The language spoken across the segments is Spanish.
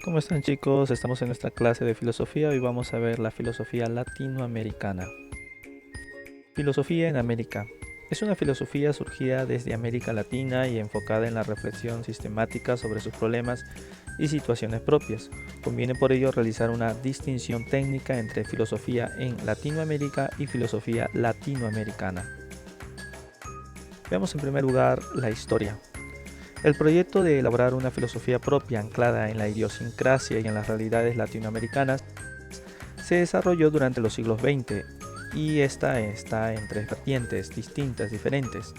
¿Cómo están, chicos? Estamos en nuestra clase de filosofía. Hoy vamos a ver la filosofía latinoamericana. Filosofía en América. Es una filosofía surgida desde América Latina y enfocada en la reflexión sistemática sobre sus problemas y situaciones propias. Conviene por ello realizar una distinción técnica entre filosofía en Latinoamérica y filosofía latinoamericana. Veamos en primer lugar la historia. El proyecto de elaborar una filosofía propia anclada en la idiosincrasia y en las realidades latinoamericanas se desarrolló durante los siglos XX y esta está en tres vertientes distintas, diferentes.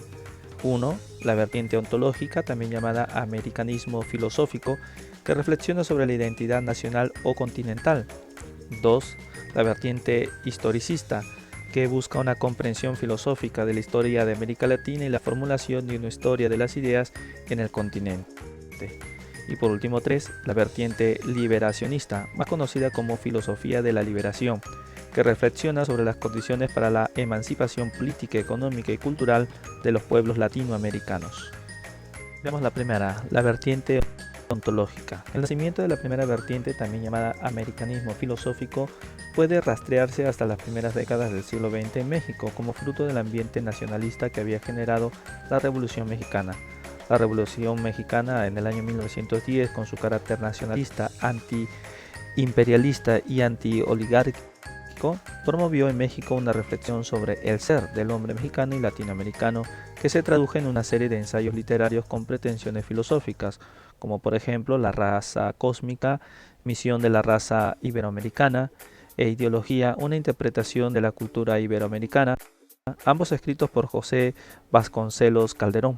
1. La vertiente ontológica, también llamada americanismo filosófico, que reflexiona sobre la identidad nacional o continental. 2. La vertiente historicista, que busca una comprensión filosófica de la historia de América Latina y la formulación de una historia de las ideas en el continente. Y por último 3, la vertiente liberacionista, más conocida como filosofía de la liberación, que reflexiona sobre las condiciones para la emancipación política, económica y cultural de los pueblos latinoamericanos. Veamos la primera, la vertiente ontológica. El nacimiento de la primera vertiente, también llamada americanismo filosófico, puede rastrearse hasta las primeras décadas del siglo XX en México como fruto del ambiente nacionalista que había generado la Revolución Mexicana. La Revolución Mexicana en el año 1910, con su carácter nacionalista, anti-imperialista y anti-oligárquico, promovió en México una reflexión sobre el ser del hombre mexicano y latinoamericano que se tradujo en una serie de ensayos literarios con pretensiones filosóficas, como por ejemplo La raza cósmica, Misión de la raza iberoamericana e Ideología, una interpretación de la cultura iberoamericana, ambos escritos por José Vasconcelos Calderón.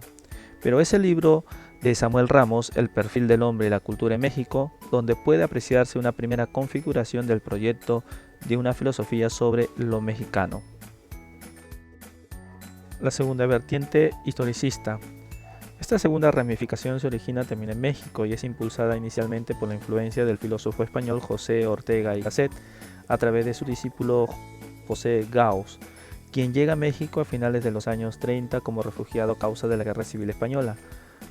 Pero es el libro de Samuel Ramos, El perfil del hombre y la cultura en México, donde puede apreciarse una primera configuración del proyecto de una filosofía sobre lo mexicano. La segunda vertiente, historicista. Esta segunda ramificación se origina también en México y es impulsada inicialmente por la influencia del filósofo español José Ortega y Gasset a través de su discípulo José Gauss, quien llega a México a finales de los años 30 como refugiado a causa de la Guerra Civil Española,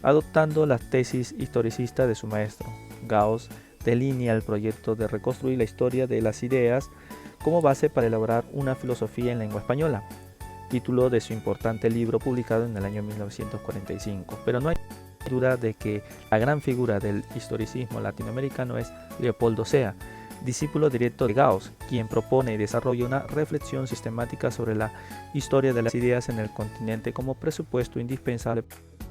adoptando las tesis historicistas de su maestro. Gauss delinea el proyecto de reconstruir la historia de las ideas como base para elaborar una filosofía en lengua española, título de su importante libro publicado en el año 1945. Pero no hay duda de que la gran figura del historicismo latinoamericano es Leopoldo Sea, discípulo directo de Gauss, quien propone y desarrolla una reflexión sistemática sobre la historia de las ideas en el continente como presupuesto indispensable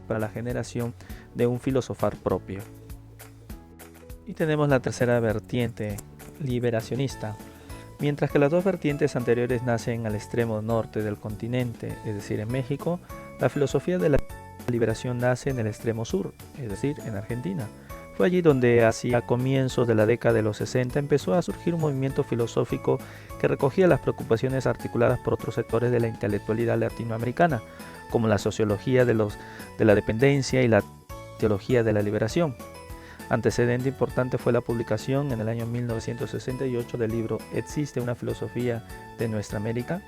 para la generación de un filosofar propio. Y tenemos la tercera vertiente, liberacionista. Mientras que las dos vertientes anteriores nacen al extremo norte del continente, es decir, en México, la filosofía de la liberación nace en el extremo sur, es decir, en Argentina. Fue allí donde, hacia comienzos de la década de los 60, empezó a surgir un movimiento filosófico que recogía las preocupaciones articuladas por otros sectores de la intelectualidad latinoamericana, como la sociología de la dependencia y la teología de la liberación. Antecedente importante fue la publicación en el año 1968 del libro ¿Existe una filosofía de nuestra América?,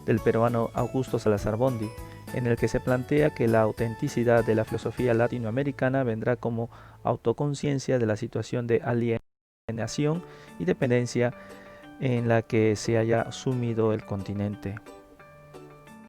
del peruano Augusto Salazar Bondy, en el que se plantea que la autenticidad de la filosofía latinoamericana vendrá como autoconciencia de la situación de alienación y dependencia en la que se haya sumido el continente.